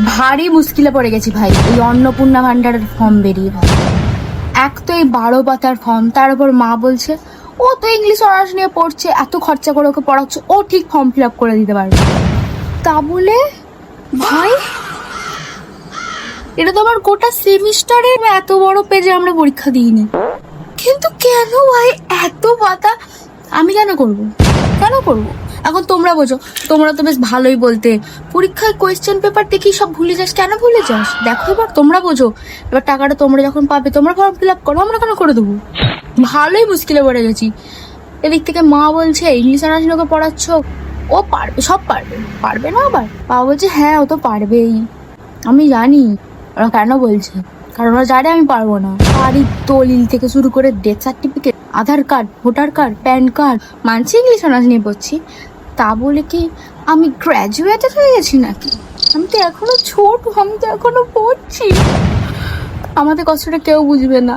ভারী মুশকিলে পড়ে গেছি ভাই। এই অন্নপূর্ণা ভান্ডারের ফর্ম বেরিয়ে ভাই, এক তো এই 12 পাতার ফর্ম, তার উপর মা বলছে ও তো ইংলিশ অনার্স নিয়ে পড়ছে, এত খরচা করে ওকে পড়াচ্ছে, ও ঠিক ফর্ম ফিল আপ করে দিতে পারবে। তা বলে ভাই এটা তো আমার গোটা সেমিস্টারে এত বড় পেজে আমরা পরীক্ষা দিইনি, কিন্তু কেন ভাই এত পাতা আমি কেন করব? এখন তোমরা বোঝো, তোমরা তো বেশ ভালোই বলতে পরীক্ষায় কোয়েশ্চেন পেপার দেখি সব ভুলে যাস, কেন ভুলে যাস? দেখো এবার তোমরা বোঝো, এবার টাকাটা তোমরা যখন পাবে তোমরা ফর্ম ফিল আপ করো, আমরা কেন করে দেবো? ভালোই মুশকিলে পড়ে গেছি। এদিক থেকে মা বলছে ইংলিশ অনার্স ওকে পড়াচ্ছ, ও পারবে, সব পারবে, পারবে না? আবার বাবা বলছে হ্যাঁ ও তো পারবেই। আমি জানি ওরা কেন বলছে, কারণ ওরা জানে আমি পারবো না। বাড়ির দলিল থেকে শুরু করে death certificate, Aadhaar card, voter card, PAN card, মানছি ইংলিশ অনার্স নিয়ে পড়ছি, তা বলে কি আমি গ্র্যাজুয়েটেড হয়ে গেছি নাকি? আমি তো এখনো ছোট, আমি তো এখনো পড়ছি। আমাদের কষ্টটা কেউ বুঝবে না।